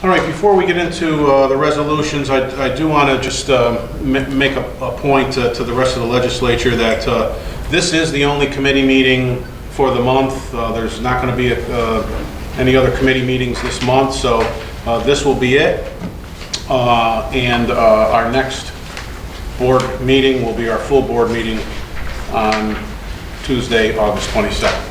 All right, before we get into the resolutions, I do want to just make a point to the rest of the legislature that this is the only committee meeting for the month. There's not going to be any other committee meetings this month, so this will be it. And our next board meeting will be our full board meeting on Tuesday, August 22nd.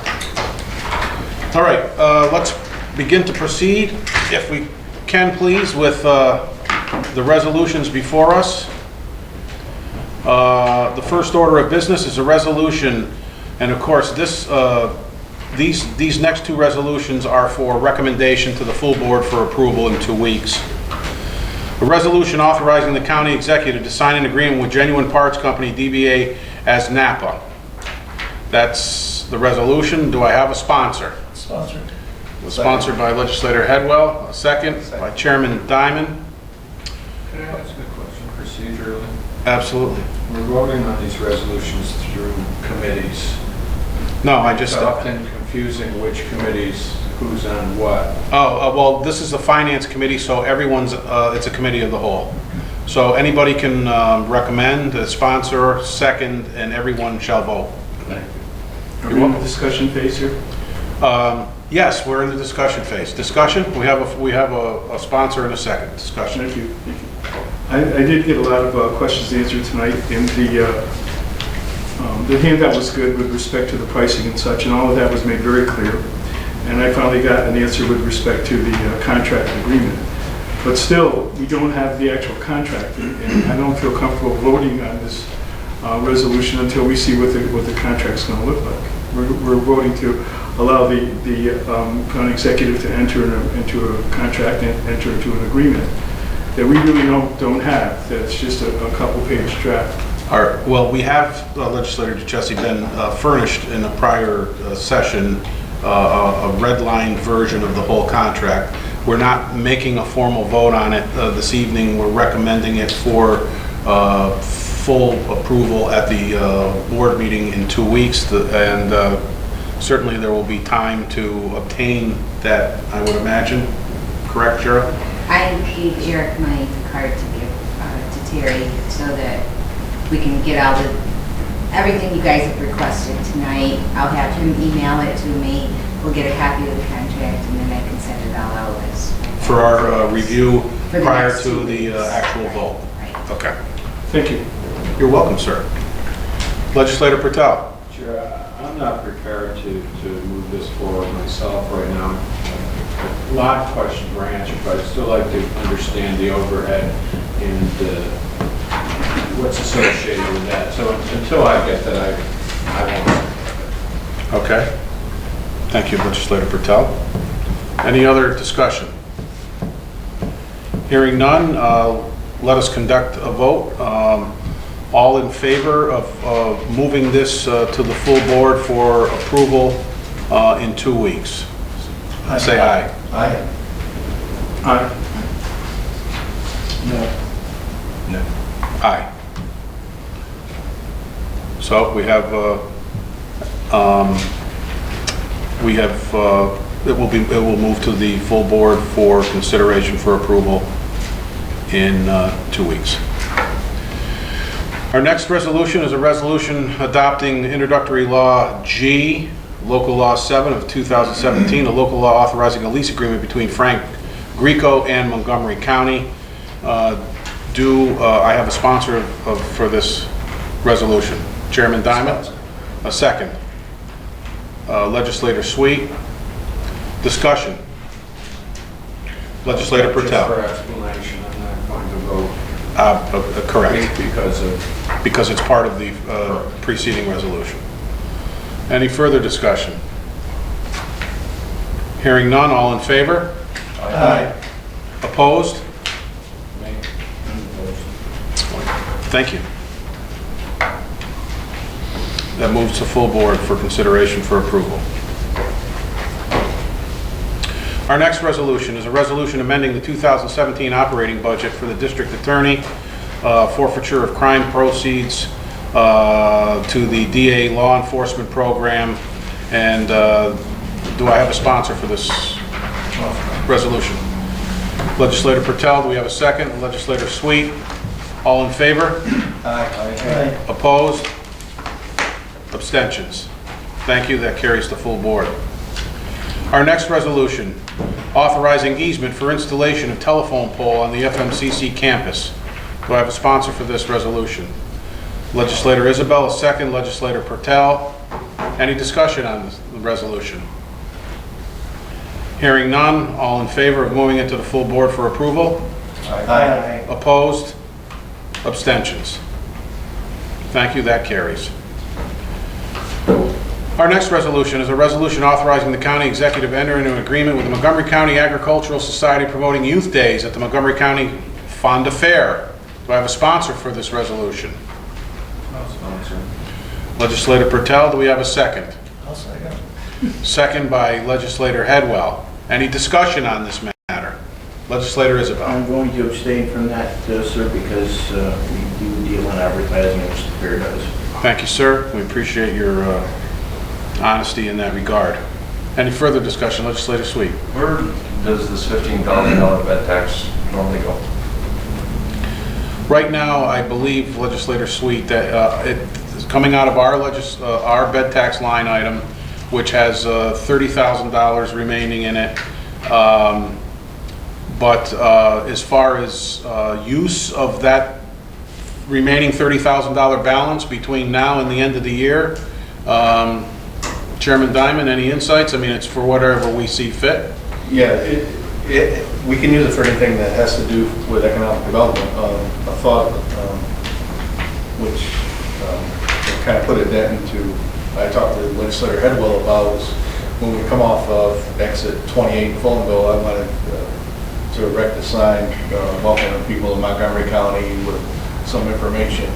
All right, let's begin to proceed, if we can please, with the resolutions before us. The first order of business is a resolution, and of course these next two resolutions are for recommendation to the full board for approval in 2 weeks. A resolution authorizing the county executive to sign an agreement with Genuine Parts Company, DBA as Napa. That's the resolution. Do I have a sponsor? Sponsored. Sponsored by Legislator Headwell, a second by Chairman Diamond. Can I ask a question procedurally? Absolutely. We're voting on these resolutions through committees. No, I It's just... often confusing which committees, who's on what. well, this is the Finance Committee, so everyone's, it's a committee of the whole. So anybody can recommend, a sponsor, second, and everyone shall vote. Thank you. Are we in the discussion phase here? Yes, we're in the discussion phase. Discussion, we have a sponsor and a second. Discussion. Thank you. Thank you. I did get a lot of questions answered tonight, and the handout was good with respect to the pricing and such, and all of that was made very clear. And I finally got an answer with respect to the contract agreement. But still, we don't have the actual contract, and I don't feel comfortable voting on this resolution until we see what the contract's going to look like. We're voting to allow the county executive to enter into a contract and enter into an agreement that we really don't have. That's just a couple-page draft. All right. Well, we have, Legislator DeChessie, been furnished in a prior session a red-line version of the whole contract. We're not making a formal vote on it this evening. We're recommending it for full approval at the board meeting in 2 weeks, and certainly there will be time to obtain that, I would imagine. Correct, Gerald? I gave Eric my card to give to Terry so that we can get all everything you guys have requested tonight. I'll have him email it to me. We'll get a copy of the contract, and then I can send it all out as For our review for prior next to 2 the weeks. actual vote. Right. Okay. Thank you. You're welcome, sir. Legislator Patel. Chair, I'm not prepared to move this forward myself right now. A lot of questions were answered, but I'd still like to understand the overhead and what's associated with that. So until I get that, I won't. Okay. Thank you, Legislator Patel. Any other discussion? Hearing none, let us conduct a vote. All in favor of moving this to the full board for approval in 2 weeks? Say aye. Aye. Aye. No. No. Aye. So we have it will move to the full board for consideration for approval in 2 weeks. Our next resolution is a resolution adopting introductory law G, local law 7 of 2017, a local law authorizing a lease agreement between Frank Greco and Montgomery County. I have a sponsor for this resolution? Chairman Diamond? A second. Legislator Sweet. Discussion. Legislator Just Patel. for explanation, I'm not going to vote Correct. because it's part of the preceding resolution. Any further discussion? Hearing none, all in favor? Aye. Opposed? Thank you. That moves to full board for consideration for approval. Our next resolution is a resolution amending the 2017 operating budget for the district attorney, forfeiture of crime proceeds to the DA law enforcement program. And do I have a sponsor for this resolution? Legislator Patel, do we have a second? Legislator Sweet, all in favor? Aye. Opposed? Abstentions? Thank you, that carries the full board. Our next resolution, authorizing easement for installation of telephone pole on the FMCC campus. Do I have a sponsor for this resolution? Legislator Isabel, a second. Legislator Patel. Any discussion on this resolution? Hearing none, all in favor of moving it to the full board for approval? Aye. Opposed? Abstentions? Thank you, that carries. Our next resolution is a resolution authorizing the county executive to enter into an agreement with the Montgomery County Agricultural Society promoting youth days at the Montgomery County Fonda Fair. Do I have a sponsor for this resolution? Legislator Patel, do we have a second? I'll second. Second by Legislator Headwell. Any discussion on this matter? Legislator Isabel. I'm going to abstain from that, sir, because we do deal in advertising, which the fair does. Thank you, sir. We appreciate your honesty in that regard. Any further discussion? Legislator Sweet. Where does this $15,000 bed tax normally go? Right now, I believe, Legislator Sweet, that it's coming out of our bed tax line item, which has $30,000 remaining in it. But as far as use of that remaining $30,000 balance between now and the end of the year, Chairman Diamond, any insights? I mean, it's for whatever we see fit. Yeah, we can use it for anything that has to do with economic development. A thought, which kind of put it into, I talked to Legislator Headwell about, is when we come off of exit 28 Fultonville, I wanted to erect a sign welcoming people in Montgomery County with some information.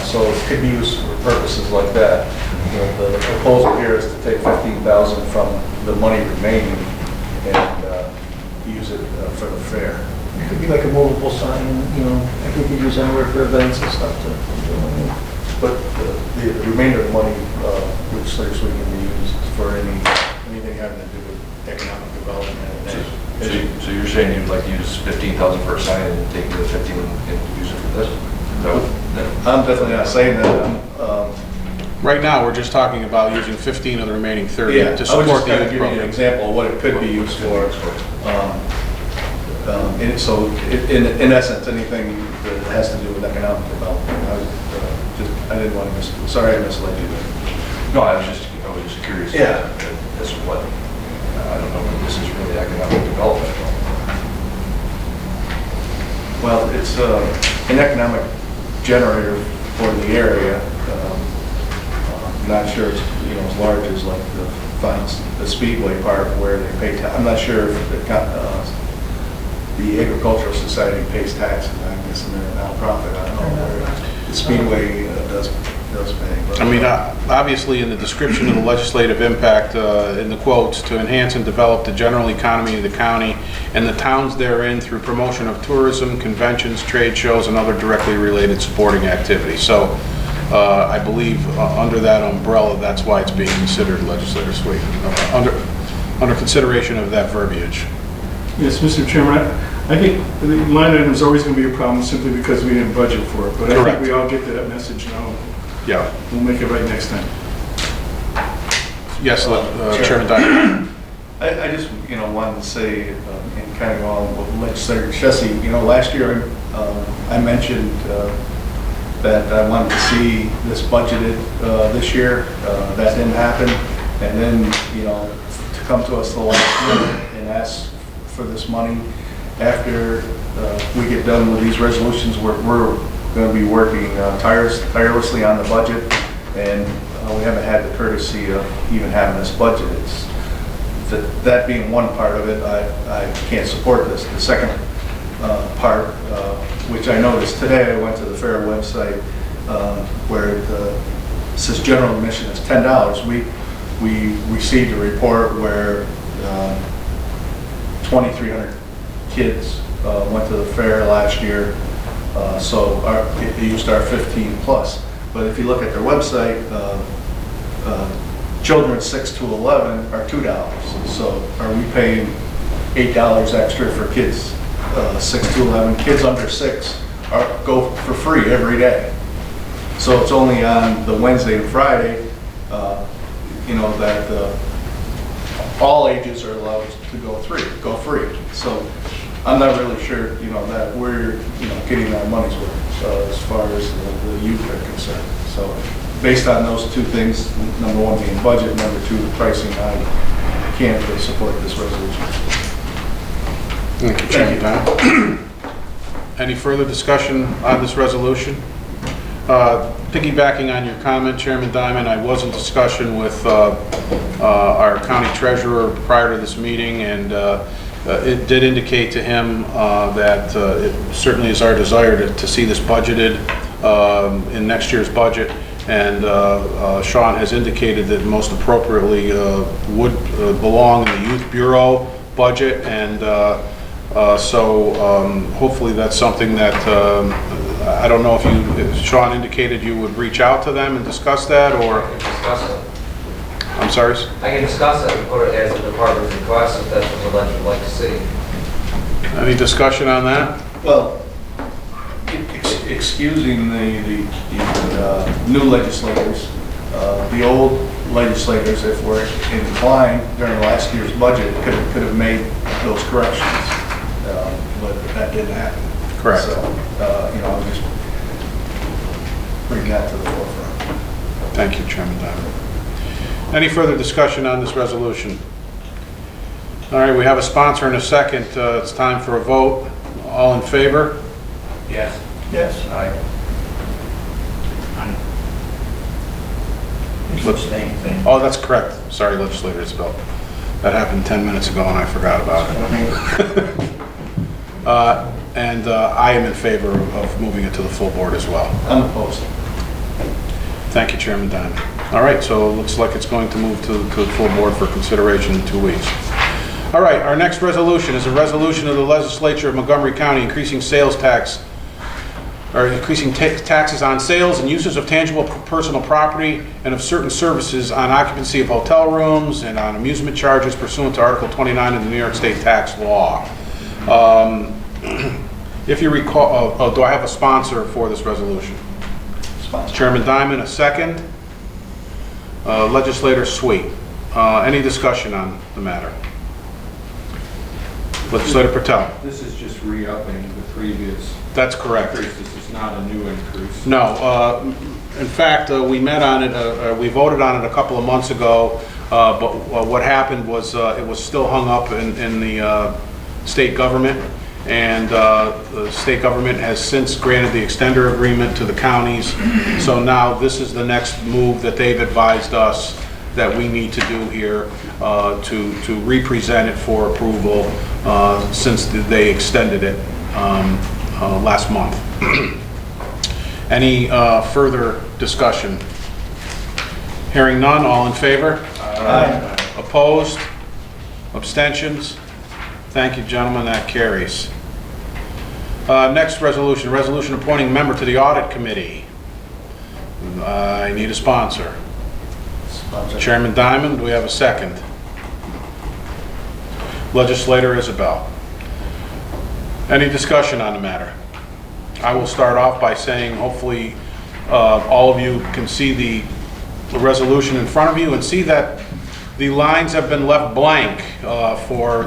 So it could be used for purposes like that. The proposal here is to take $15,000 from the money remaining and use it for the fair. It could be like a movable sign, I think you use anywhere for events and stuff to. But the remainder of the money, which seriously can be used for anything having to do with economic development. So you're saying you'd like to use $15,000 for a sign and take the 15 and use it for this? I'm definitely not saying that. Right now, we're just talking about using 15 of the remaining 30 Yeah, to I was support just the kind of youth giving you an program. example of what it could be used for. And so, in essence, anything that has to do with economic development. I didn't want to sorry I misled you. No, I was just curious. Yeah. As to what, I don't know if this is really economic development. Well, it's an economic generator for the area. Not sure it's as large as like the Speedway Park where they pay. I'm not sure if the Agricultural Society pays taxes. I guess they're a nonprofit. I don't know where the Speedway does pay. But, I mean, obviously, in the description of the legislative impact, in the quotes, to enhance and develop the general economy of the county and the towns therein through promotion of tourism, conventions, trade shows, and other directly related supporting activities. So, I believe under that umbrella, that's why it's being considered, Legislator Sweet, under consideration of that verbiage. Yes, Mr. Chairman, I think the line item is always going to be a problem simply because we didn't budget for it. But I Correct. think we all get to that message now. Yeah. We'll make it right next time. Yes, Chairman Dyer. I just wanted to say, and kind of go on with Legislator Chessy, last year I mentioned that I wanted to see this budgeted this year. That didn't happen. And then, to come to us the last minute and ask for this money after we get done with these resolutions, we're going to be working tirelessly on the budget, and we haven't had the courtesy of even having this budget. It's that being one part of it, I can't support this. The second part, which I noticed today, I went to the fair website where it says general admission is $10. We received a report where 2,300 kids went to the fair last year, so they used our 15 plus. But if you look at their website, children 6 to 11 are $2. So are we paying $8 extra for kids 6 to 11, kids under 6 go for free every day. So it's only on the Wednesday and Friday, that all ages are allowed to go free. So I'm not really sure, that we're, getting our money's worth as far as the youth are concerned. So based on those two things, number one being budget, number two, the pricing, I can't really support this resolution. Thank you, Chairman Diamond. Any further discussion on this resolution? Piggybacking on your comment, Chairman Diamond, I was in discussion with our county treasurer prior to this meeting, and it did indicate to him that it certainly is our desire to see this budgeted in next year's budget. And Sean has indicated that most appropriately would belong in the Youth Bureau budget, and so hopefully that's something that I don't know if Sean indicated you would reach out to them and discuss that, or? I can discuss it. I'm sorry? I can discuss it and put it as a department request if that's what the legend would like to see. Any discussion on that? Well, excusing the new legislators, the old legislators, if we're inclined during last year's budget, could have made those corrections, but that didn't happen. Correct. So, I'll just bring that to the forefront. Thank you, Chairman Diamond. Any further discussion on this resolution? All right, we have a sponsor and a second. It's time for a vote. All in favor? Yes. Yes. Oh, that's correct. Sorry, Legislator Isabel. That happened 10 minutes ago and I forgot about it. And I am in favor of moving it to the full board as well. I'm opposed. Thank you, Chairman Diamond. All right, so it looks like it's going to move to the full board for consideration in 2 weeks. All right, our next resolution is a resolution of the legislature of Montgomery County increasing sales tax, or increasing taxes on sales and uses of tangible personal property and of certain services on occupancy of hotel rooms and on amusement charges pursuant to Article 29 of the New York State tax law. If you recall, do I have a sponsor for this resolution? Sponsor. Chairman Diamond, a second. Legislator Sweet. Any discussion on the matter? Legislator Patel. This is just re-upping the previous That's correct. increase. This is not a new increase. No, in fact, we met on it, we voted on it a couple of months ago, but what happened was it was still hung up in the state government, and the state government has since granted the extender agreement to the counties. So now this is the next move that they've advised us that we need to do here to re-present it for approval since they extended it last month. Any further discussion? Hearing none, all in favor? Aye. Opposed? Abstentions? Thank you, gentlemen, that carries. Next resolution, resolution appointing member to the audit committee. I need a sponsor. Sponsor. Chairman Diamond, do we have a second? Legislator Isabel. Any discussion on the matter? I will start off by saying hopefully all of you can see the resolution in front of you and see that the lines have been left blank for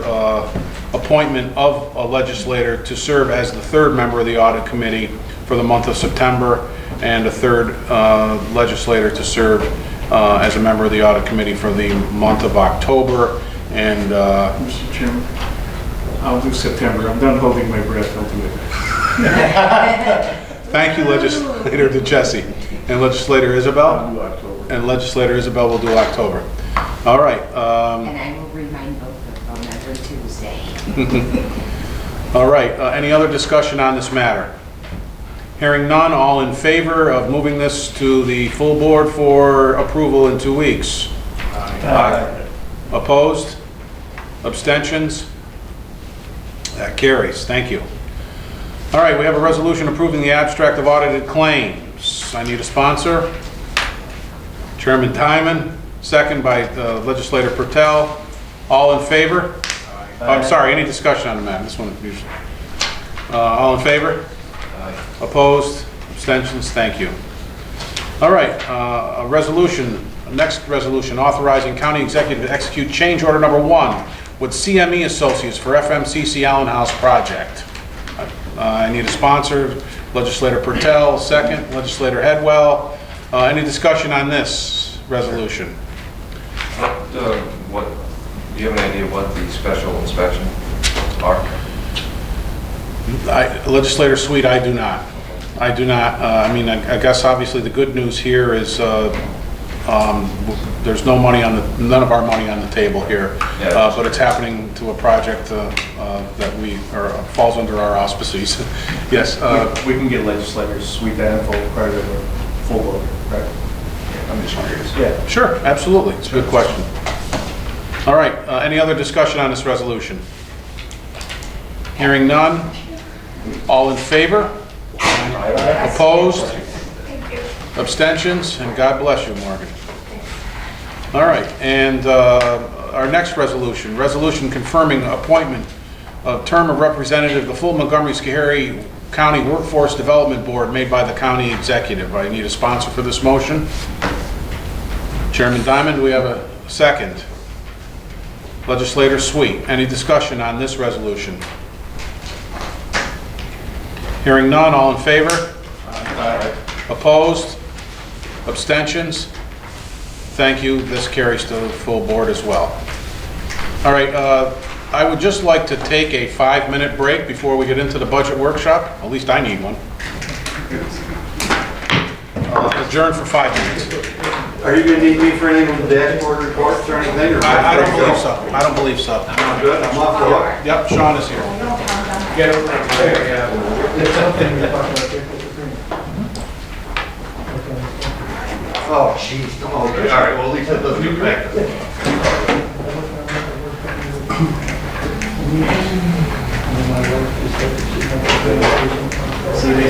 appointment of a legislator to serve as the third member of the audit committee for the month of September, and a third legislator to serve as a member of the audit committee for the month of October. And Mr. Chairman, I'll do September. I'm done holding my breath. I'll do it. thank you, Legislator DeChessie. And Legislator Isabel? I'll do October. And Legislator Isabel will do October. All right. And I will remind both of them every Tuesday. All right. Any other discussion on this matter? Hearing none, all in favor of moving this to the full board for approval in 2 weeks? Aye. Opposed? Abstentions? That carries. Thank you. All right, we have a resolution approving the abstract of audited claims. I need a sponsor. Chairman Timon, second by Legislator Pertel. All in favor? I'm sorry, any discussion on the matter? This one, All in favor? Opposed? Abstentions? Thank you. All right, a resolution, next resolution, authorizing county executive to execute change order number 1 with CME Associates for FMCC Allen House project. I need a sponsor. Legislator Pertel, second. Legislator Headwell. Any discussion on this resolution? What, do you have an idea what the special inspection are? Legislator Sweet, I do not. I do not. I mean, I guess obviously the good news here is there's no money on none of our money on the table here, Yeah. but it's happening to a project that falls under our auspices. Yes. We can get legislators Sweet that info prior to the full vote, right? I'm just curious. Yeah. Sure, absolutely. It's a good question. All right, any other discussion on this resolution? Hearing none. All in favor? Opposed? Abstentions? And God bless you, Morgan. All right, and our next resolution, resolution confirming appointment of term of representative of the full Montgomery County Workforce Development Board made by the county executive. I need a sponsor for this motion. Chairman Diamond, do we have a second? Legislator Sweet, any discussion on this resolution? Hearing none, all in favor? Opposed? Abstentions? Thank you, this carries to the full board as well. All right, I would just like to take a 5-minute break before we get into the budget workshop. At least I need one. Adjourn for 5 minutes. Are you going to need me for any of the dashboard reports or anything? Or I don't believe so. I don't believe so. I'm good, I'm off the hook. Yep, Sean is here. Get over there. Oh, jeez. Oh, okay. All right, well, at least that doesn't affect us.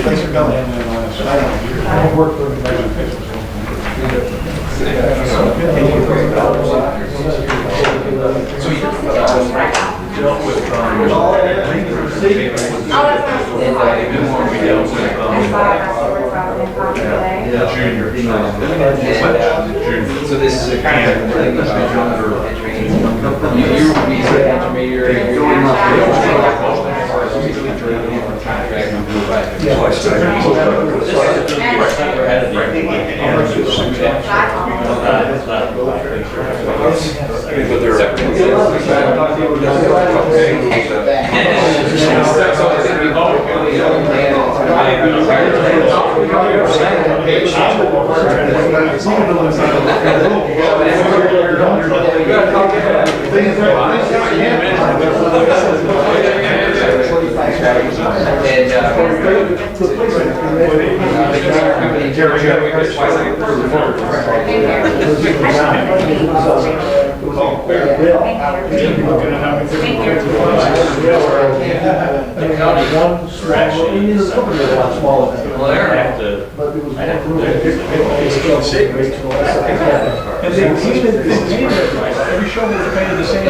Thanks for coming. I don't work for the So this is a kind of thing every show was painted the same.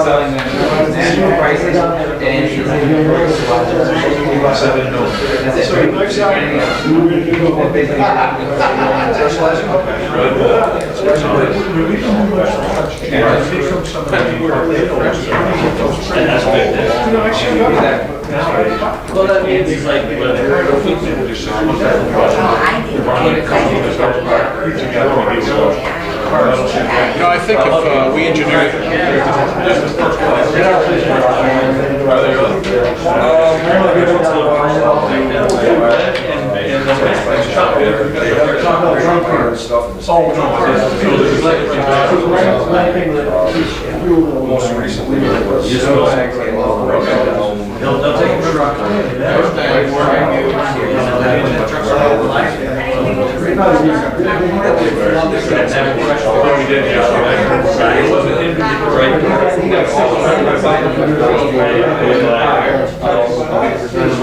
selling them. prices and Well, that means it's like, when the current You know, I think if we engineer Most recently, they'll take a truck.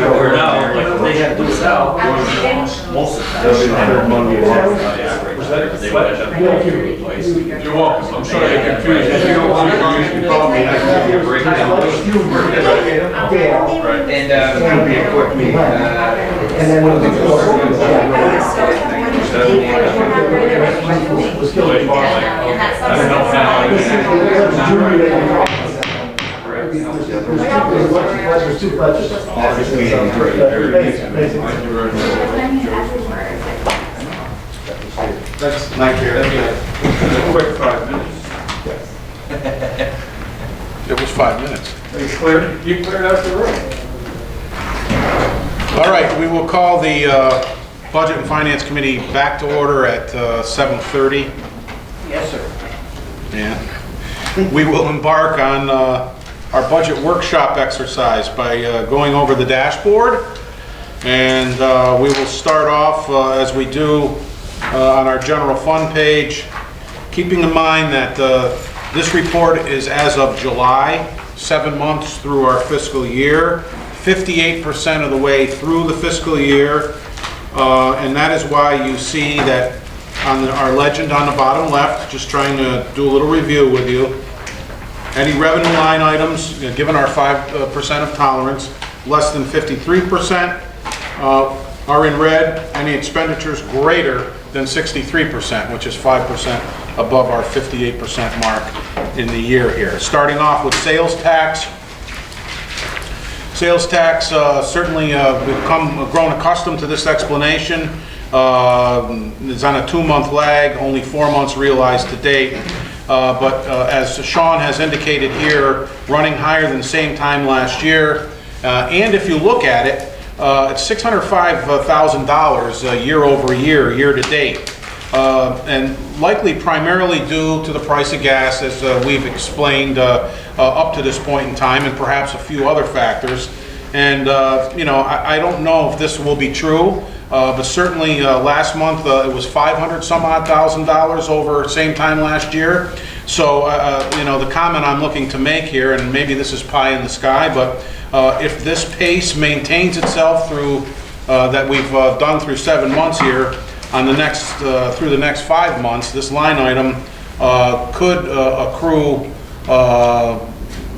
Or now, like they have to sell, most of the time. They would end up going through a place. You're welcome. I'm sorry I confused you. You don't want to call me. And, it'll be a quick meeting. And then we'll That's my care. A quick 5 minutes. it was 5 minutes. You cleared out the room. All right, we will call the Budget and Finance Committee back to order at 7:30. Yes, sir. And we will embark on our budget workshop exercise by going over the dashboard. And we will start off, as we do on our general fund page, keeping in mind that this report is as of July, 7 months through our fiscal year, 58% of the way through the fiscal year. And that is why you see that on our legend on the bottom left, just trying to do a little review with you. Any revenue line items, given our 5% of tolerance, less than 53% are in red. Any expenditures greater than 63%, which is 5% above our 58% mark in the year here. Starting off with sales tax. Sales tax, certainly we've grown accustomed to this explanation. It's on a 2-month lag, only 4 months realized to date. But as Sean has indicated here, running higher than the same time last year. And if you look at it, it's $605,000 year over year, year to date. And likely primarily due to the price of gas, as we've explained up to this point in time, and perhaps a few other factors. And, you know, I don't know if this will be true, but certainly last month it was $500,000 over same time last year. So, you know, the comment I'm looking to make here, and maybe this is pie in the sky, but if this pace maintains itself through, that we've done through 7 months here, on the next, through the next 5 months, this line item could accrue,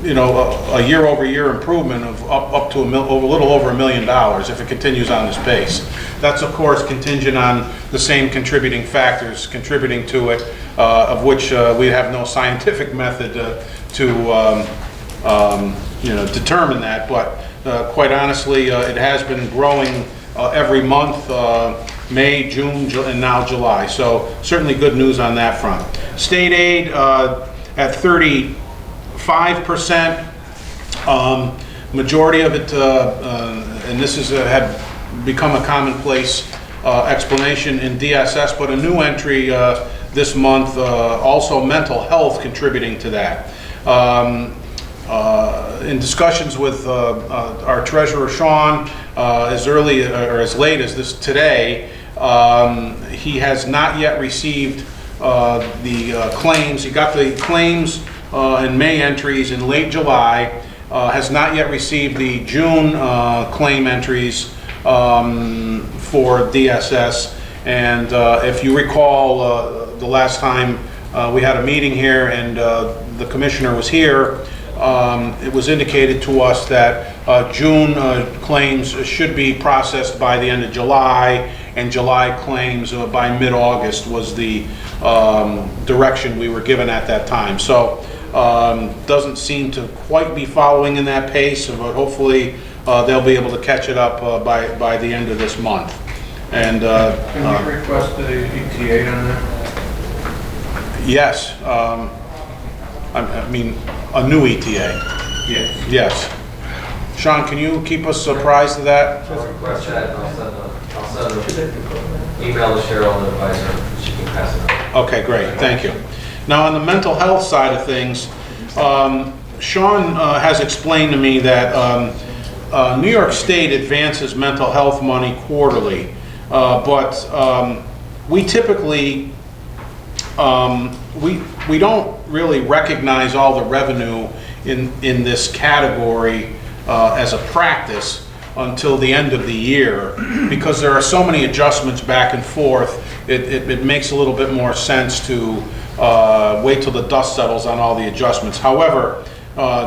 you know, a year-over-year improvement of up to a little over $1 million if it continues on this pace. That's of course contingent on the same contributing factors contributing to it, of which we have no scientific method to you know, determine that. But quite honestly, it has been growing every month. May, June, and now July. So certainly good news on that front. State aid at 35%. Majority of it, and this is had become a commonplace explanation in DSS, but a new entry this month, also mental health contributing to that. In discussions with our treasurer Sean, as early or as late as this today, he has not yet received the claims. He got the claims and May entries in late July, has not yet received the June claim entries for DSS. And if you recall, the last time we had a meeting here and the commissioner was here, it was indicated to us that June claims should be processed by the end of July, and July claims by mid-August was the direction we were given at that time. So doesn't seem to quite be following in that pace, but hopefully they'll be able to catch it up by the end of this month. And Can we request the ETA on that? yes, I mean a new ETA. Yes. Yes. Sean, can you keep us apprised of that? I'll request that, and I'll send an email to Cheryl and advise her, she can pass it on. Okay, great, thank you. Now, on the mental health side of things, Sean has explained to me that New York State advances mental health money quarterly, but we typically, we don't really recognize all the revenue in this category as a practice until the end of the year, because there are so many adjustments back and forth. It makes a little bit more sense to wait till the dust settles on all the adjustments. However,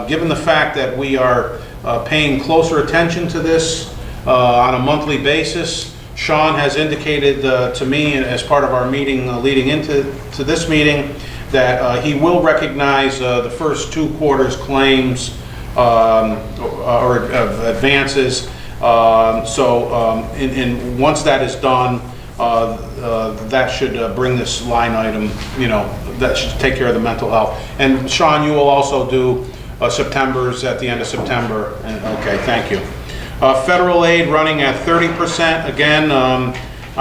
given the fact that we are paying closer attention to this on a monthly basis, Sean has indicated to me as part of our meeting leading into this meeting that he will recognize the first 2 quarters claims or advances. And once that is done, that should bring this line item, that should take care of the mental health. And Sean, you will also do September's at the end of September. And, okay, thank you. Federal aid running at 30%, again, on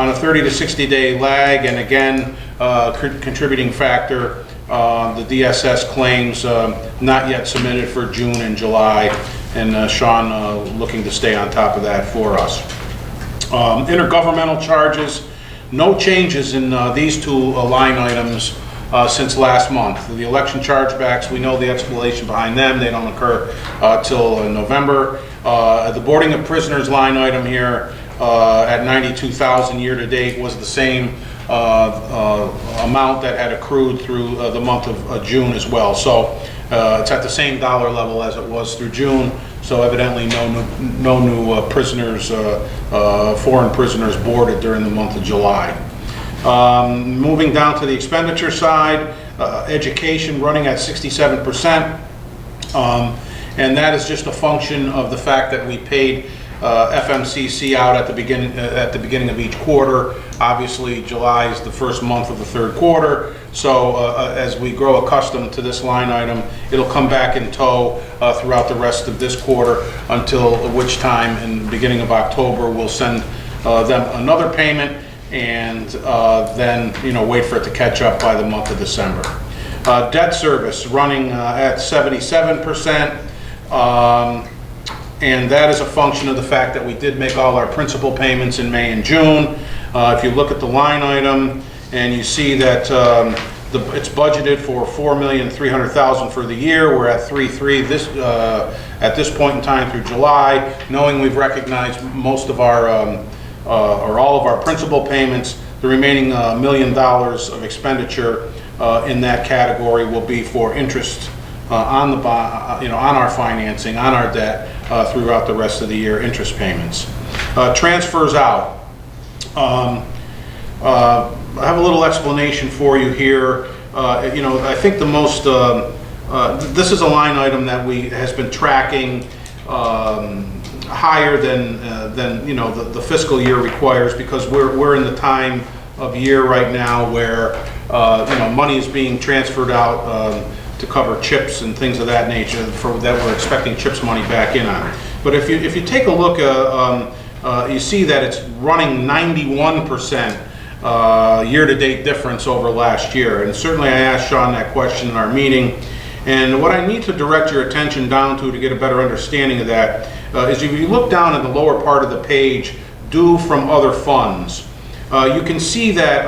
a 30 to 60 day lag, and again, contributing factor, the DSS claims not yet submitted for June and July, and Sean looking to stay on top of that for us. Intergovernmental charges, no changes in these 2 line items since last month. The election chargebacks, we know the explanation behind them. They don't occur till November. The boarding of prisoners line item here at $92,000 year to date was the same amount that had accrued through the month of June as well. So it's at the same dollar level as it was through June. So evidently no new prisoners, foreign prisoners boarded during the month of July. Moving down to the expenditure side, education running at 67%. And that is just a function of the fact that we paid FMCC out at the beginning of each quarter. Obviously, July is the first month of the 3rd quarter. So as we grow accustomed to this line item, it'll come back in tow throughout the rest of this quarter, until which time in the beginning of October we'll send them another payment, and then wait for it to catch up by the month of December. Debt service running at 77%. And that is a function of the fact that we did make all our principal payments in May and June. If you look at the line item and you see that it's budgeted for $4,300,000 for the year, we're at 3.3 at this point in time through July, knowing we've recognized most of our or all of our principal payments. The remaining $1 million of expenditure in that category will be for interest on the bond, on our financing, on our debt throughout the rest of the year, interest payments. Transfers out. I have a little explanation for you here. I think the most, this is a line item that has been tracking higher than the fiscal year requires, because we're in the time of year right now where money is being transferred out to cover chips and things of that nature that we're expecting CHIPS money back in on. But if you take a look, you see that it's running 91% year-to-date difference over last year. And certainly I asked Sean that question in our meeting. And what I need to direct your attention down to get a better understanding of that is if you look down in the lower part of the page, due from other funds, you can see that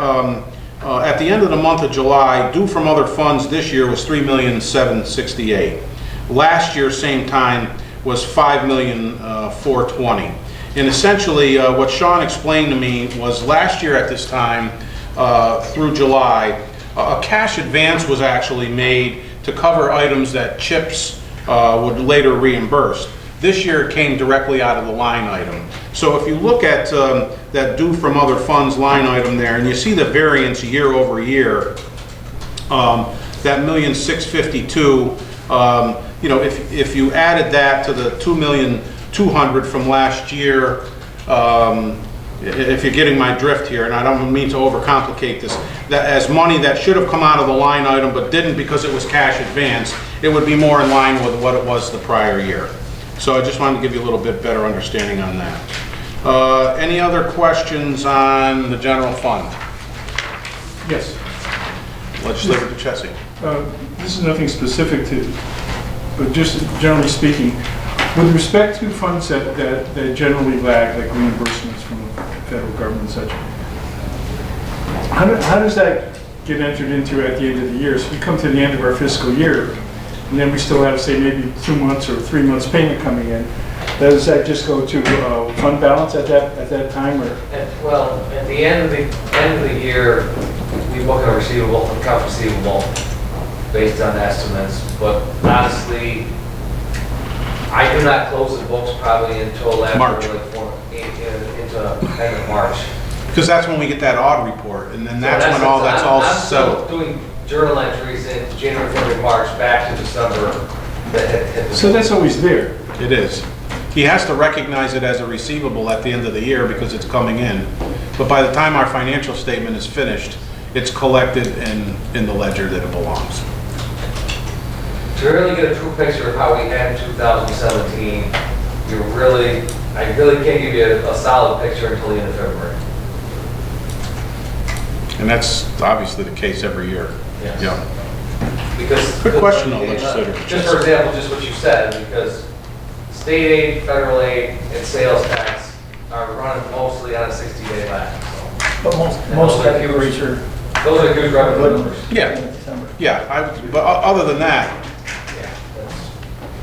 at the end of the month of July, due from other funds this year was $3,768,000. Last year, same time, was $5,420,000. And essentially, what Sean explained to me was last year at this time, through July, a cash advance was actually made to cover items that CHIPS would later reimburse. This year it came directly out of the line item. So if you look at that due from other funds line item there, and you see the variance year over year, that $1,652,000, you know, if you added that to the $2,200,000 from last year, if you're getting my drift here, and I don't mean to overcomplicate this, that as money that should have come out of the line item but didn't because it was cash advance, it would be more in line with what it was the prior year. So I just wanted to give you a little bit better understanding on that. Any other questions on the general fund? Yes. Legislator Duchessis. This is nothing specific to, but just generally speaking, with respect to funds that generally lag, like reimbursements from the federal government and such, how does that get entered into at the end of the year? So we come to the end of our fiscal year, and then we still have, say, maybe 2 months or 3 months payment coming in. Does that just go to fund balance at that time, or? Well, at the end of the year, we book a receivable, account receivable, based on estimates. But honestly, I do not close the books probably until after March. Into end of March. Because that's when we get that audit report, and then that's when I'm settled. still doing journal entries in January, February, March, back to December. So that's always there. It is. He has to recognize it as a receivable at the end of the year because it's coming in. But by the time our financial statement is finished, it's collected in the ledger that it belongs. To really get a true picture of how we had in 2017, I really can't give you a solid picture until the end of February. And that's obviously the case every year. Yes. Yeah. Because Good question, though, Legislator. Just for example, just what you said, because state aid, federal aid, and sales tax are running mostly on a 60-day lag. But most categories are Those are good revenue numbers. Yeah. in December. Yeah. But other than that, Yeah, that's-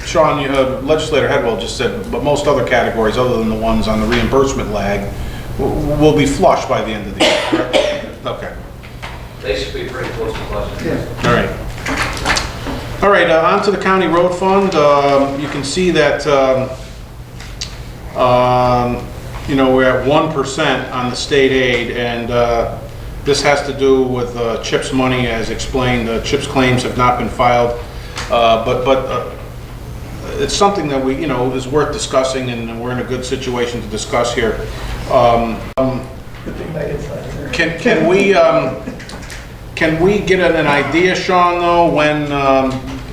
Sean, Legislator Headwell just said, but most other categories, other than the ones on the reimbursement lag, will be flush by the end of the year, correct? Okay. They should be pretty close to budget. Yeah. All right. All right, on to the county road fund. You can see that, you know, we're at 1% on the state aid, and this has to do with CHIPS money, as explained. CHIPS claims have not been filed, but it's something that we, you know, is worth discussing, and we're in a good situation to discuss here. Good thing Megan's not here. Can we get an idea, Sean, though, when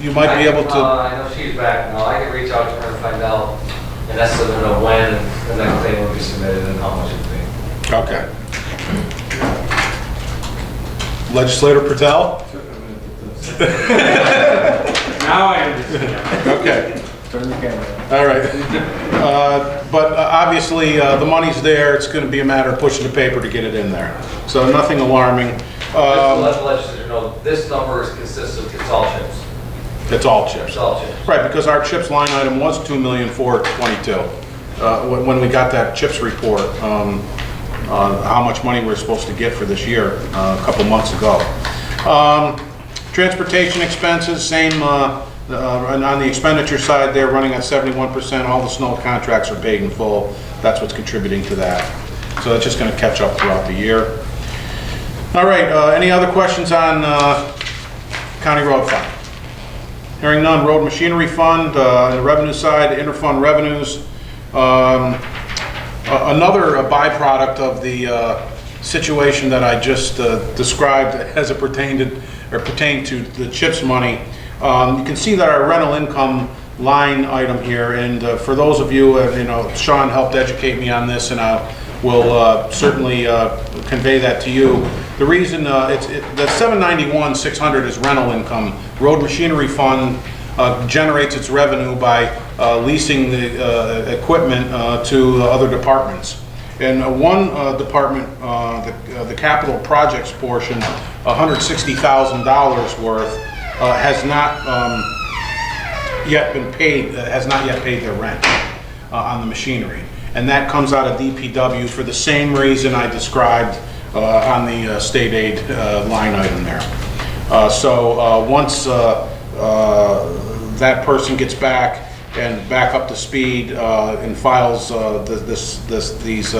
you might be able to? I know she's back now. I can reach out to her and find out an estimate of when the next thing will be submitted and how much it's being. Okay. Legislator Patel? Now I understand. Okay. Turn the camera on. All right. But obviously, the money's there. It's going to be a matter of pushing the paper to get it in there. So nothing alarming. Just to let the legislature know, this number is consistent, it's all chips. It's all chips. It's all chips. Right, because our CHIPS line item was $2,422,000 when we got that CHIPS report on how much money we're supposed to get for this year a couple months ago. Transportation expenses, same on the expenditure side, they're running at 71%. All the snow contracts are paid in full. That's what's contributing to that. So that's just going to catch up throughout the year. All right, any other questions on county road fund? Hearing none. Road machinery fund, on the revenue side, interfund revenues. Another byproduct of the situation that I just described as it pertained to the CHIPS money. You can see that our rental income line item here, and for those of you, you know, Sean helped educate me on this, and I will certainly convey that to you. The reason the 791,600 is rental income. Road machinery fund generates its revenue by leasing the equipment to other departments. And one department, the capital projects portion, $160,000 worth, has not yet been paid. Has not yet paid their rent on the machinery, and that comes out of DPW for the same reason I described on the state aid line item there. So once that person gets back and back up to speed and files these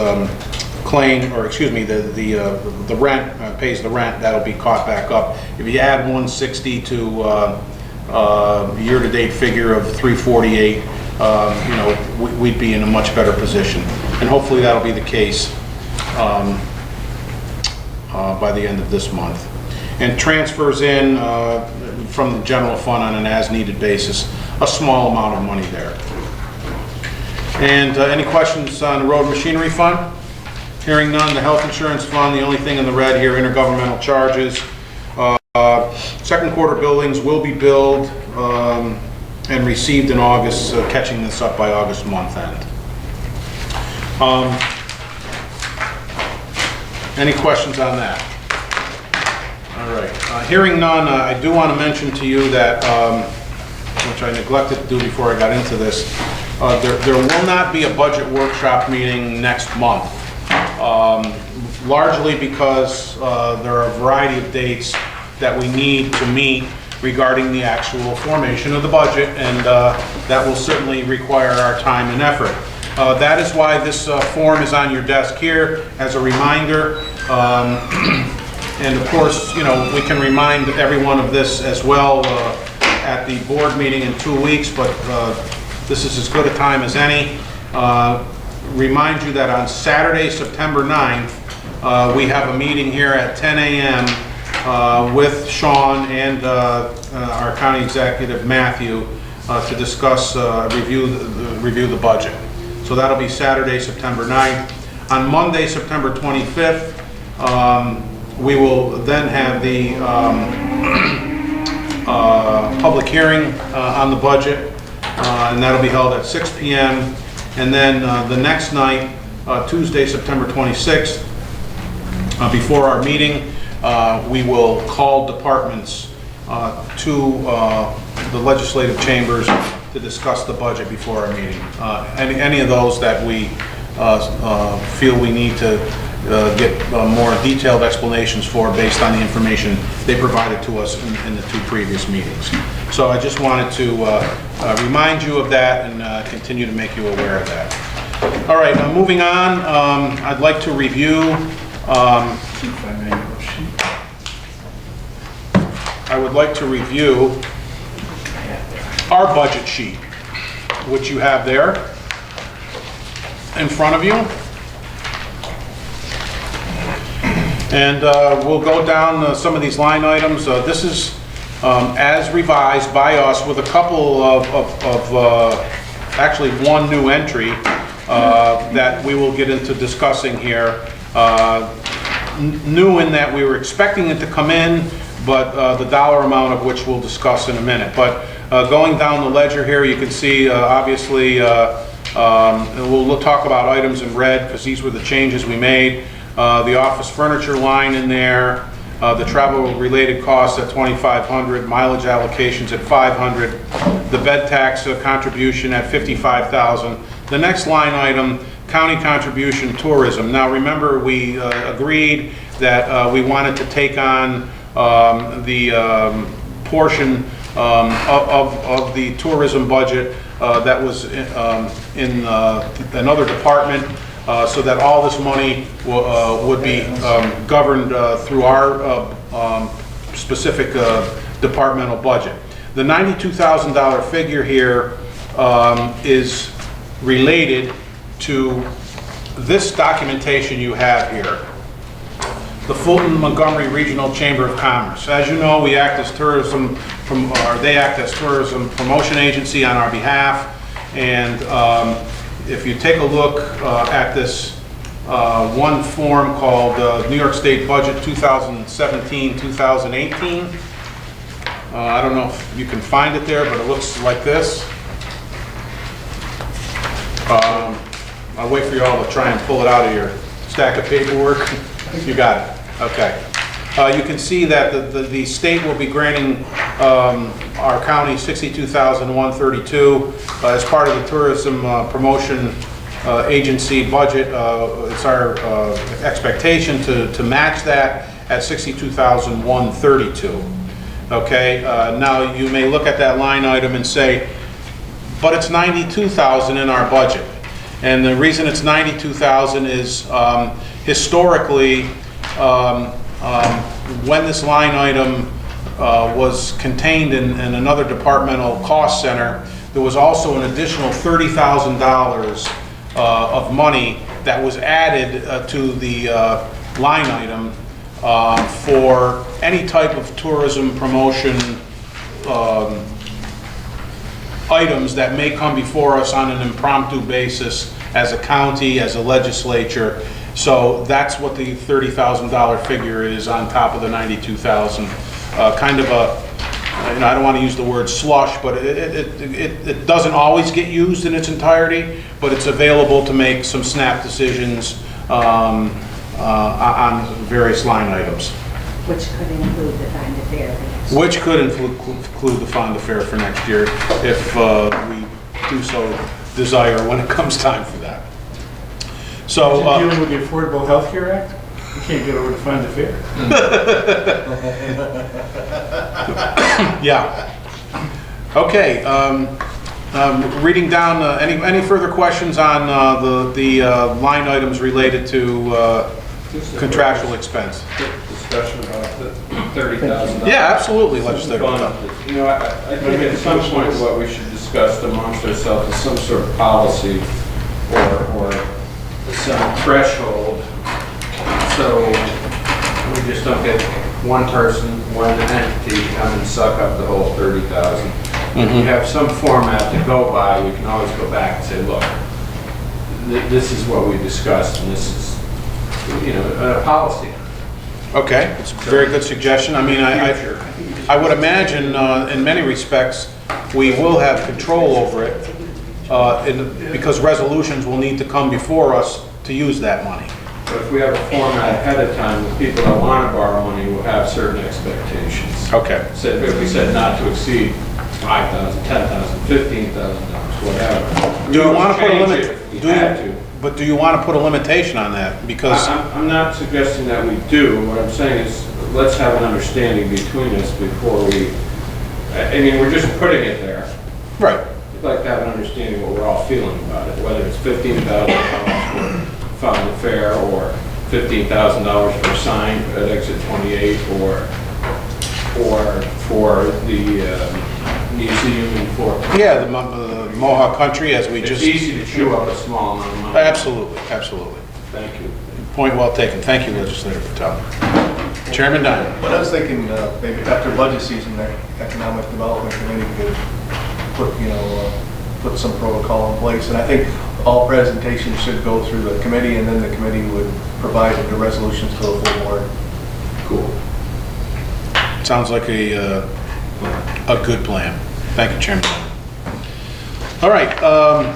claim, or excuse me, the rent, pays the rent, that'll be caught back up. If you add 160 to year-to-date figure of 348, we'd be in a much better position. And hopefully that'll be the case by the end of this month. And transfers in from the general fund on an as-needed basis, a small amount of money there. And any questions on the road machinery fund? Hearing none. The health insurance fund, the only thing in the red here, intergovernmental charges. Second quarter billings will be billed and received in August, catching this up by August month end. Any questions on that? All right. Hearing none, I do want to mention to you that, which I neglected to do before I got into this, there will not be a budget workshop meeting next month, largely because there are a variety of dates that we need to meet regarding the actual formation of the budget, and that will certainly require our time and effort. That is why this form is on your desk here as a reminder. And of course, we can remind everyone of this as well at the board meeting in 2 weeks, but this is as good a time as any. Remind you that on Saturday, September 9th, we have a meeting here at 10 a.m. With Sean and our county executive, Matthew, to discuss, review the budget. So that'll be Saturday, September 9th. On Monday, September 25th, we will then have the public hearing on the budget, and that'll be held at 6 p.m. And then the next night, Tuesday, September 26th, before our meeting, we will call departments to the legislative chambers to discuss the budget before our meeting. Any of those that we feel we need to get more detailed explanations for based on the information they provided to us in the 2 previous meetings. So I just wanted to remind you of that and continue to make you aware of that. All right, moving on, I'd like to review I would like to review our budget sheet, which you have there in front of you. And we'll go down some of these line items. This is as revised by us with a couple of actually one new entry that we will get into discussing here. New in that we were expecting it to come in, but the dollar amount of which we'll discuss in a minute. But going down the ledger here, you can see obviously we'll talk about items in red because these were the changes we made. The office furniture line in there, the travel related costs at $2,500, mileage allocations at $500, the bed tax contribution at $55,000. The next line item, county contribution tourism. Now remember, we agreed that we wanted to take on the portion of the tourism budget that was in another department, so that all this money would be governed through our specific departmental budget. The $92,000 figure here is related to this documentation you have here, the Fulton Montgomery Regional Chamber of Commerce. As you know, we act as tourism they act as tourism promotion agency on our behalf, and if you take a look at this one form called New York State Budget 2017-2018, I don't know if you can find it there, but it looks like this. I'll wait for you all to try and pull it out of your stack of paperwork. You got it. Okay. You can see that the state will be granting our county $62,132 as part of the tourism promotion agency budget. It's our expectation to match that at $62,132. Okay, now you may look at that line item and say, but it's 92,000 in our budget. And the reason it's 92,000 is historically, when this line item was contained in another departmental cost center, there was also an additional $30,000 of money that was added to the line item for any type of tourism promotion items that may come before us on an impromptu basis as a county, as a legislature. So that's what the $30,000 figure is on top of the 92,000. Kind of a, I don't want to use the word slush, but it doesn't always get used in its entirety, but it's available to make some snap decisions on various line items. Which could include the Find a Fair for next year. Which could include the Find a Fair for next year, if we do so desire when it comes time for that. So, Dealing with the Affordable Health Care Act, you can't get over to Find a Fair. yeah. Okay. Reading down, any further questions on the line items related to contractual expense? Discussion about the $30,000. Yeah, absolutely, legislator. You know, I think at some point what we should discuss amongst ourselves is some sort of policy or some threshold, so we just don't get one person, one entity come and suck up the whole 30,000. If we have some format to go by, we can always go back and say, look, this is what we discussed, and this is, you know, a policy. Okay, it's a very good suggestion. I mean, I would imagine in many respects we will have control over it because resolutions will need to come before us to use that money. But if we have a format ahead of time, the people that want to borrow money will have certain expectations. Okay. So if we said not to exceed $5,000, $10,000, $15,000, whatever. Do you want to put a limit? But do you want to put a limitation on that? Because I'm not suggesting that we do. What I'm saying is, let's have an understanding between us before we, I mean, we're just putting it there. right. We'd like to have an understanding what we're all feeling about it, whether it's $15,000 for Found the Fair or $15,000 for a sign at exit 28 or for the museum in Fort. Yeah, the Mohawk Country, as we It's just... easy to chew up a small amount of money. Absolutely, absolutely. Thank you. Point well taken. Thank you, Legislator Patel. Chairman Dine. But I was thinking, maybe after budget season, the Economic Development Committee could put some protocol in place. And I think all presentations should go through the committee, and then the committee would provide the resolutions to the full board. Cool. Sounds like a good plan. Thank you, Chairman. All right,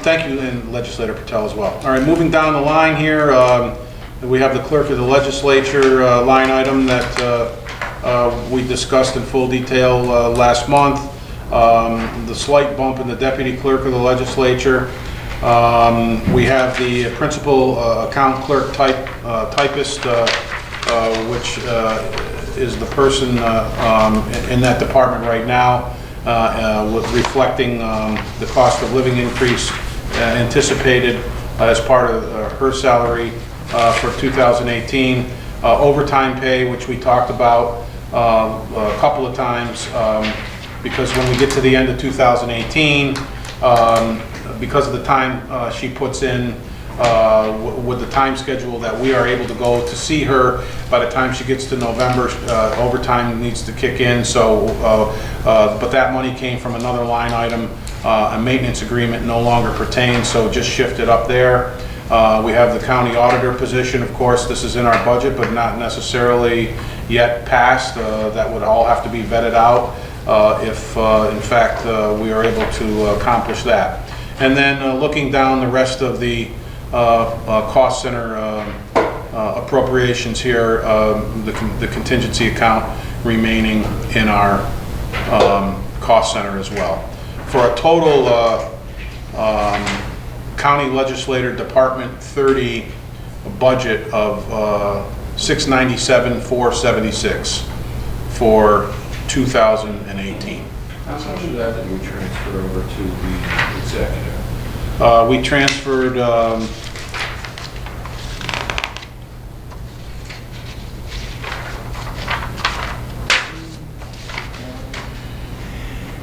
thank you, and Legislator Patel as well. All right, moving down the line here, we have the Clerk of the Legislature line item that we discussed in full detail last month. The slight bump in the Deputy Clerk of the Legislature. We have the Principal Account Clerk typist, which is the person in that department right now, reflecting the cost of living increase anticipated as part of her salary for 2018. Overtime pay, which we talked about a couple of times, because when we get to the end of 2018, because of the time she puts in with the time schedule that we are able to go to see her, by the time she gets to November, overtime needs to kick in. So, but that money came from another line item. A maintenance agreement no longer pertains, so just shift it up there. We have the county auditor position. Of course, this is in our budget, but not necessarily yet passed. That would all have to be vetted out if, in fact, we are able to accomplish that. And then looking down the rest of the cost center appropriations here, the contingency account remaining in our cost center as well. For a total County Legislator Department 30 budget of $697,476 for 2018. How much of that did we transfer over to the executive? We transferred,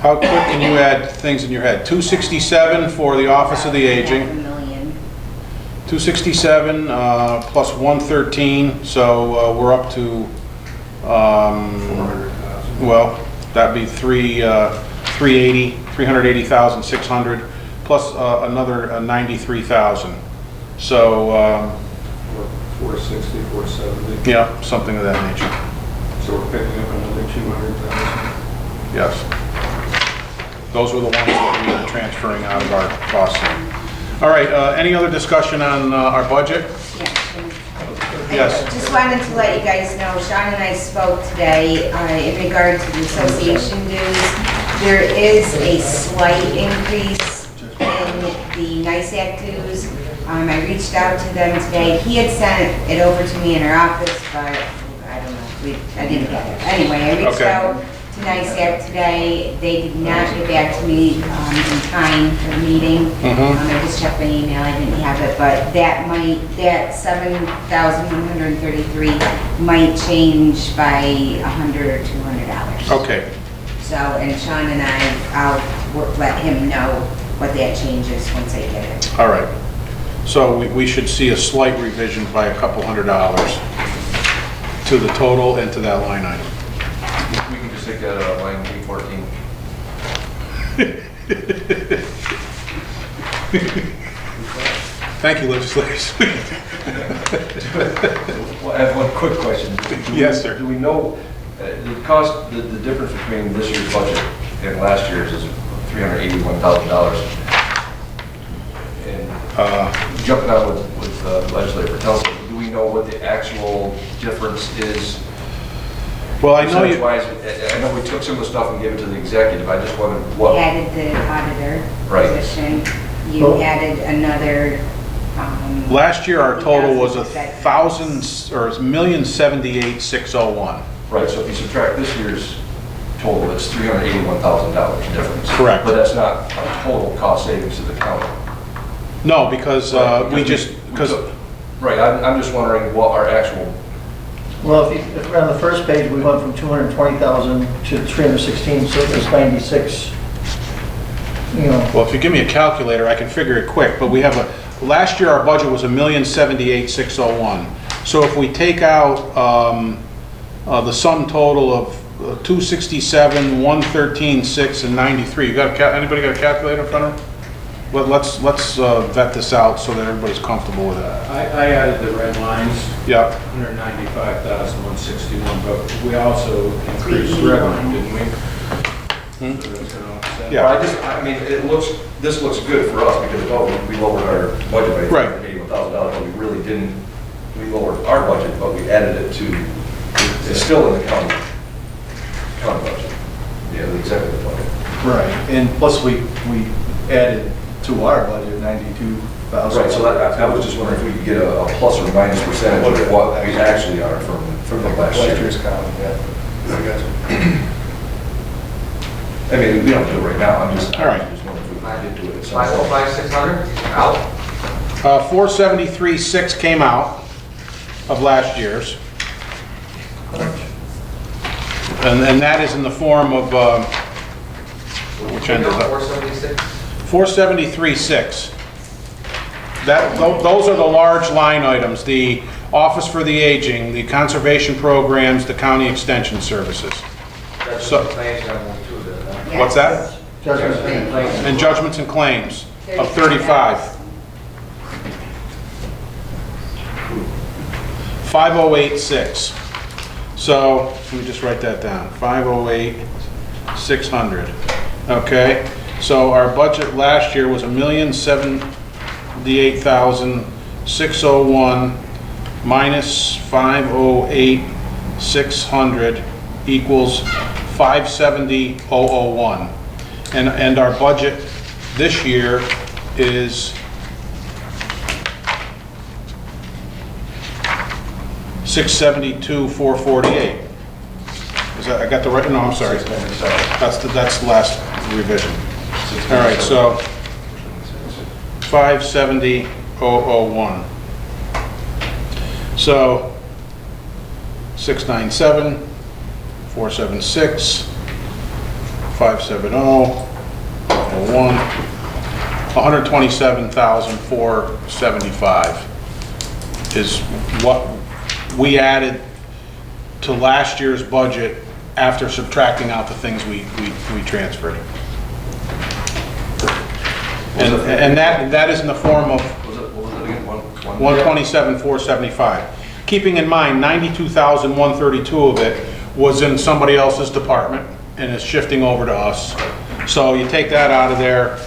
how quick can you add things in your head? 267 for the Office of the Aging. $500,000. 267 plus 113, so we're up to, 400,000. well, that'd be 380,600 plus another 93,000. So, 460, 470. yeah, something of that nature. So we're picking up another 200,000. Yes. Those were the ones that we were transferring out of our cost center. All right, any other discussion on our budget? Yes. I just wanted to let you guys know, Sean and I spoke today in regard to the association dues. There is a slight increase in the NICEAC dues. I reached out to them today. He had sent it over to me in our office, but I don't know, I didn't get it. Anyway, I reached Okay. out to NICEAC today. They did not get back to me in time for the meeting. I just checked my email, I didn't have it, but that $7,133 might change by $100 or $200. Okay, So, and Sean and I'll let him know what that change is once I get it. all right. So we should see a slight revision by a couple $100 to the total and to that line item. We can just take that line 314. Thank you, legislators. Well, I have one quick question. Yes, sir. Do we know, the cost, the difference between this year's budget and last year's is $381,000. And jumping out with legislator, tell us, do we know what the actual difference is? Well, I know you, Percentage-wise, I know we took some of the stuff and gave it to the executive. I just wondered You what. added the auditor Right. position. You added another. last year our total was $1,078,601. Right, so if you subtract this year's total, it's $381,000 difference. Correct. But that's not a total cost savings to the county. No, because we just, because, Right, I'm just wondering what our actual, Well, if we're on the first page, we went from 220,000 to 316, so it was 96, you know. well, if you give me a calculator, I can figure it quick, but we have last year our budget was $1,078,601. So if we take out the sum total of 267, 113,6, and 93, anybody got a calculator in front of them? Well, let's vet this out so that everybody's comfortable with it. I added the red lines, Yeah, 195,161, but we also increased revenue, didn't we? So that's gonna offset. Yeah. this looks good for us because, we lowered our budget by Right. $381,000, but we really didn't, we lowered our budget, but we added it to, it's still in the county budget, yeah, the executive budget. Right, and plus we added to our budget 92,000. Right, so I was just wondering if we could get a plus or minus percentage of what we actually are from the last year. year's count, yeah. I got you. I mean, we don't do it right now, I'm just All right. just wondering if we did do it at some point. 505, 600, out. 473,6 came out of last year's. And that is in the form of, which end is up? 476. 473,6. Those are the large line items, the Office for the Aging, the conservation programs, the county extension services. So- Claims got one too, didn't it? What's that? Judgment. And judgments and claims of 35. 508,6. So, let me just write that down, 508,600. Okay, so our budget last year was $1,078,601 minus 508,600 equals 570,001. And our budget this year is $672,448. Is I got the right, no, I'm sorry. 697. That's the last revision. All right, so 570,001. So 697, 476, 570,01, 127,475 is what we added to last year's budget after subtracting out the things we transferred. And that is in the form of What was it again? 127,475. Keeping in mind, 92,132 of it was in somebody else's department and is shifting over to us. So you take that out of there.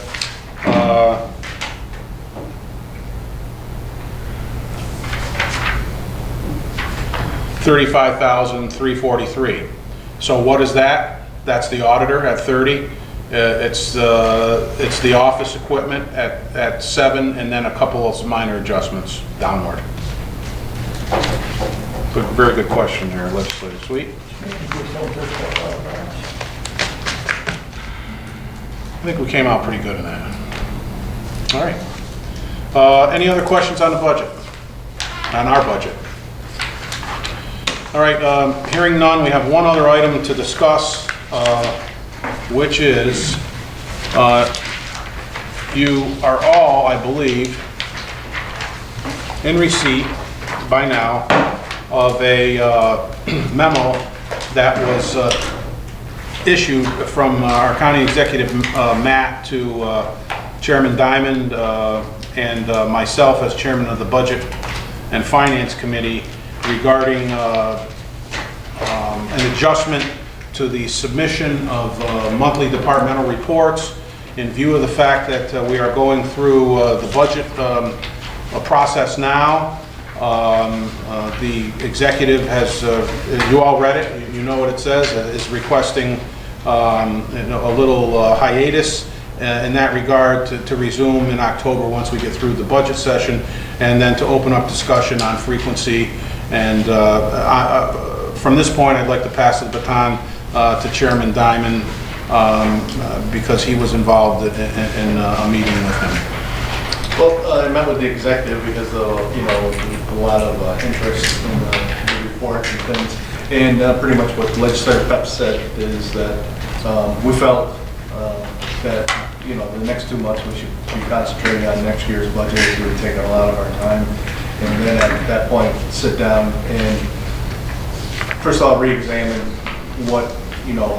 35,343. So what is that? That's the auditor at 30. It's the office equipment at 7, and then a couple of minor adjustments downward. Very good question there, legislator Sweet. I think we came out pretty good in that. All right. Any other questions on the budget? On our budget? All right, hearing none, we have one other item to discuss, which is you are all, I believe, in receipt by now of a memo that was issued from our county executive, Matt, to Chairman Diamond and myself as chairman of the Budget and Finance Committee regarding an adjustment to the submission of monthly departmental reports in view of the fact that we are going through the budget process now. The executive has, you all read it, you know what it says, is requesting a little hiatus in that regard to resume in October once we get through the budget session, and then to open up discussion on frequency. And from this point, I'd like to pass the baton to Chairman Diamond because he was involved in a meeting with him. Well, I met with the executive because of, a lot of interest in the report and things. And pretty much what Legislator Pep said is that we felt that, the next 2 months we should be concentrating on next year's budget. It would take a lot of our time. And then at that point, sit down and first of all, re-examine what,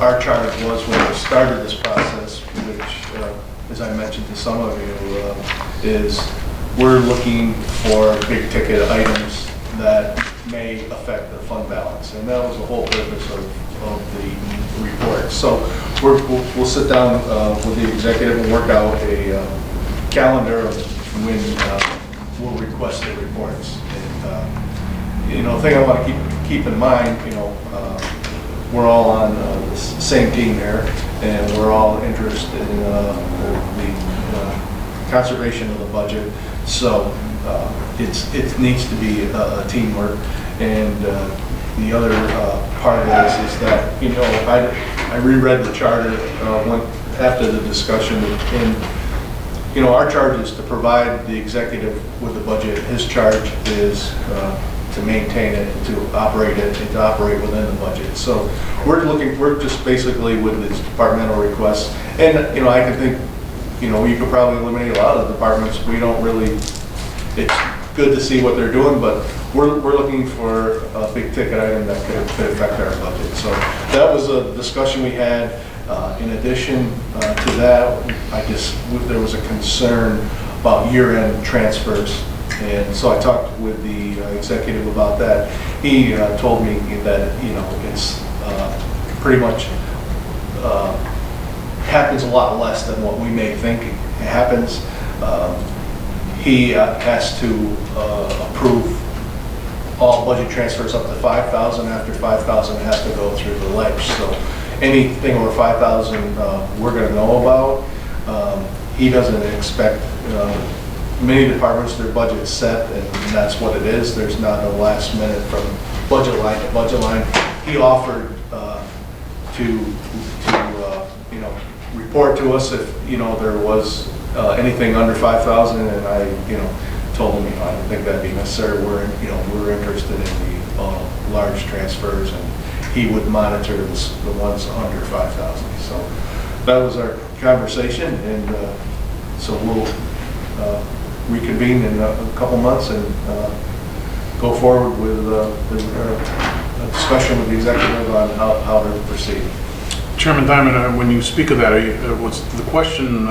our charge was when we started this process, which, as I mentioned to some of you, is we're looking for big ticket items that may affect the fund balance. And that was the whole purpose of the report. So we'll sit down with the executive and work out a calendar of when we'll request the reports. And, the thing I want to keep in mind, we're all on the same team there, and we're all interested in the conservation of the budget. So it needs to be a teamwork. And the other part of this is that, I reread the charter after the discussion, and our charge is to provide the executive with the budget. His charge is to maintain it, to operate it, and to operate within the budget. So we're just basically with this departmental requests. And, I can think, you could probably eliminate a lot of the departments. We don't really, it's good to see what they're doing, but we're looking for a big ticket item that could affect our budget. So that was a discussion we had. In addition to that, there was a concern about year-end transfers. And so I talked with the executive about that. He told me that, it's pretty much happens a lot less than what we may think it happens. He has to approve all budget transfers up to 5,000. After 5,000, it has to go through the ledge. So anything over 5,000, we're going to know about. He doesn't expect. Many departments, their budget's set, and that's what it is. There's not a last minute from budget line to budget line. He offered you know, report to us if, you know, there was anything under 5,000, and I, you know, told him, you know, I don't think that'd be necessary. We're interested in the large transfers, and he would monitor the ones under 5,000. So that was our conversation, and so we'll reconvene in a couple months and go forward with a discussion with the executive on how to proceed. Chairman Diamond, when you speak of that, was the question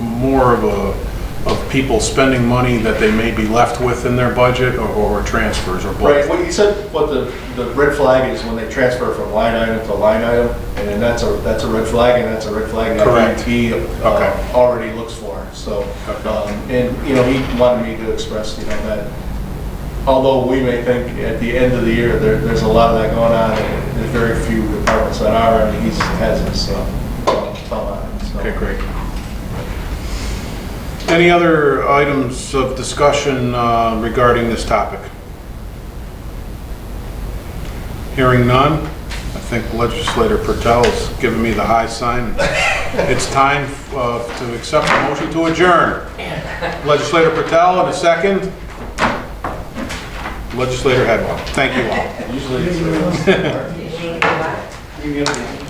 more of people spending money that they may be left with in their budget, or transfers, or both? Right, what you said, what the red flag is when they transfer from line item to line item, and that's a red flag, and that's a red flag that Correct. he Okay. already looks for. So, and, you know, he wanted me to express, you know, that although we may think at the end of the year, there's a lot of that going on, and there's very few departments that are, and he has his thumb on it. So. Okay, great. Any other items of discussion regarding this topic? Hearing none, I think Legislator Pertel's given me the high sign. It's time to accept the motion to adjourn. Legislator Pertel, in a second. Legislator Headwell. Thank you all. Usually it's...